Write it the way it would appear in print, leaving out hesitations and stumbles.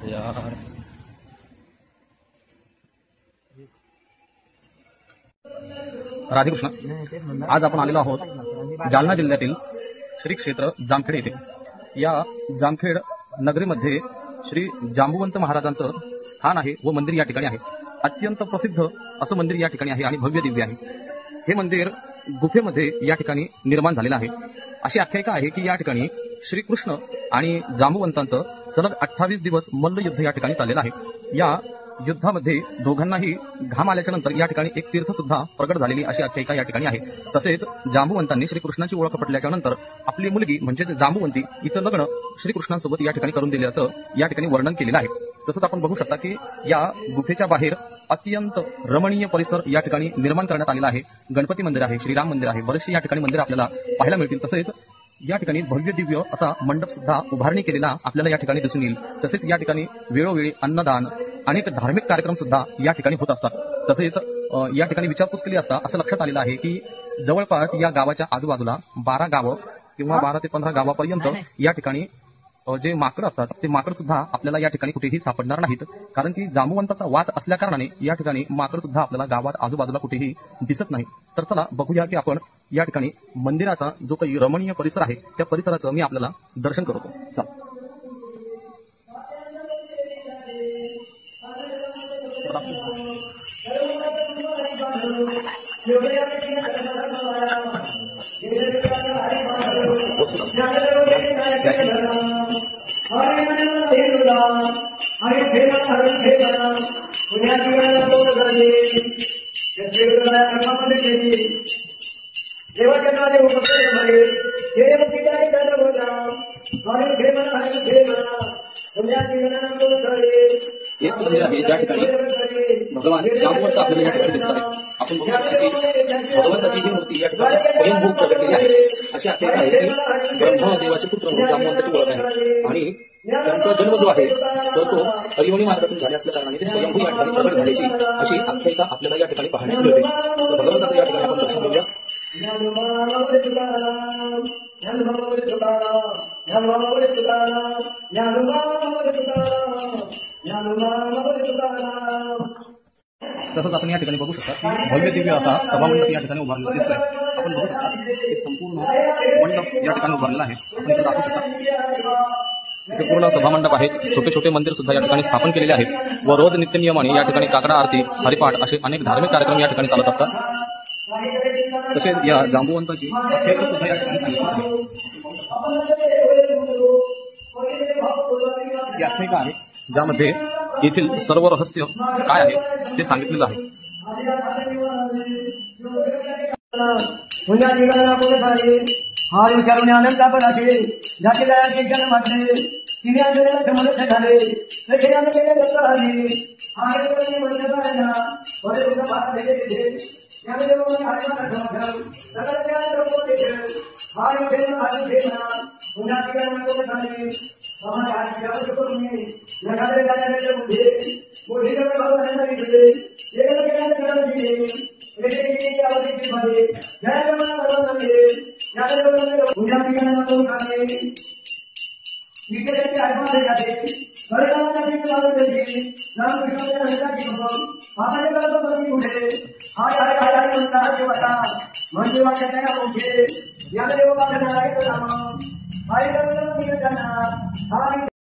यार राधेकृष्ण, आज आपण आलेलो आहोत जालना जिल्ह्यातील श्री क्षेत्र जामखेड येथे। या जामखेड नगरीमध्ये श्री जांबुवंत महाराजांचं स्थान आहे व मंदिर या ठिकाणी आहे। अत्यंत प्रसिद्ध असं मंदिर या ठिकाणी आहे आणि भव्य दिव्य आहे। हे मंदिर गुफेमध्ये या ठिकाणी निर्माण झालेलं आहे। अशी आख्यायिका आहे की या ठिकाणी श्रीकृष्ण आणि जांबुवंतांचं सलग 28 दिवस मल्लयुद्ध या ठिकाणी चाललेलं आहे। या युद्धामध्ये दोघांनाही घाम आल्याच्या नंतर या ठिकाणी एक तीर्थ सुद्धा प्रगट झालेली अशी आख्यायिका या ठिकाणी आहे। तसेच जांबुवंतांनी श्रीकृष्णाची ओळख पटल्याच्या नंतर आपली मुलगी म्हणजेच जांबुवंती हिचं लग्न श्रीकृष्णांसोबत या ठिकाणी करून दिल्याचं या ठिकाणी वर्णन केलेलं आहे। तसंच आपण बघू शकता की या गुफेच्या बाहेर अत्यंत रमणीय परिसर या ठिकाणी निर्माण करण्यात आलेला आहे। गणपती मंदिर आहे, श्रीराम मंदिर आहे, बरेचसे या ठिकाणी मंदिर आपल्याला पाहायला मिळतील। तसेच या ठिकाणी भव्य दिव्य असा मंडप सुद्धा उभारणी केलेला आपल्याला या ठिकाणी दिसून येईल। तसेच या ठिकाणी वेळोवेळी अन्नदान अनेक धार्मिक कार्यक्रम सुद्धा या ठिकाणी होत असतात। तसेच या ठिकाणी विचारपूस केली असता असं लक्षात आलेलं आहे की जवळपास या गावाच्या आजूबाजूला 12 गावं किंवा 12 ते 15 गावापर्यंत या ठिकाणी जे माकड असतात ते माकड सुद्धा आपल्याला या ठिकाणी कुठेही सापडणार नाहीत, कारण की जांबुवंताचा वास असल्या कारणाने या ठिकाणी माकड सुद्धा आपल्याला गावात आजूबाजूला कुठेही दिसत नाही। तर चला बघूया की आपण या ठिकाणी मंदिराचा जो काही रमणीय परिसर आहे त्या परिसराचं मी आपल्याला दर्शन करतो। चला एक मंदिर आहे ज्या ठिकाणी भगवान जांबुवंत आपल्याला या ठिकाणी दिसत आहे। आपण बघू शकता की भगवंताची ही मूर्ती या ठिकाणी स्वयंभू प्रकट केली आहे। अशी आख्यायिका आहे की ब्रह्मदेवाचे पुत्र म्हणून जांबुवंताची ओळख आहे आणि त्यांचा जन्म जो आहे तर तो हरिवणी मार्गातून झाले असल्या कारणाने ते स्वयंभू या ठिकाणी प्रकट झाल्याची अशी आख्यायिका आपल्याला या ठिकाणी पाहण्यास मिळते। तर भगवंताचं या ठिकाणी आपण दर्शन घेऊया। तसंच आपण या ठिकाणी बघू शकता की भव्य दिव्य असा सभामंडप या ठिकाणी उभारलेला दिसतोय। आपण बघू शकता की संपूर्ण मंडप या ठिकाणी उभारलेला आहे। आपण इथे दाखवू शकता इथे पूर्ण सभामंडप आहे। छोटे छोटे मंदिर सुद्धा या ठिकाणी स्थापन केलेले आहेत व रोज नित्यनियमाने या ठिकाणी काकडा आरती, हरिपाठ असे अनेक धार्मिक कार्यक्रम या ठिकाणी चालत असतात। तसेच या जांबुवंताची आख्यायिका सुद्धा या ठिकाणी ही आख्यायिका आहे ज्यामध्ये येथील सर्व रहस्य काय आहे ते सांगितलेलं आहे। हार विचारून आनंद पडाचे जाती दयाचे जन्म मात्र तिने आंदोलनात समर्थ झाले तसे आम्ही केले दत्त आले आर्यवर्णी मंडपांना बरे उद्या भात देते यामध्ये मग हरिमाता समर्थन सगळ्या प्रभूचे हार विचारून आनंद घेना पुन्हा ठिकाणी कोण झाले समाज आज विचार करून लगातार गाण्याचे मोठे भगवान दिले एक केल्याने दिले एक आवडीचे मध्ये या प्रमाणात भगवान दिले पुन्हा ठिकाणी कोण झाले विकेचे आत्मा जाते परिणामाची बाजू देते नाम विश्वाच्या नंतरची बघून पापाचे करतो बघी पुढे हाय हाय हाय हाय म्हणता देवता म्हणजे वाक्य त्या मोठे या देव बाबा नारायण नाम हाय करतो मी जाणार हाय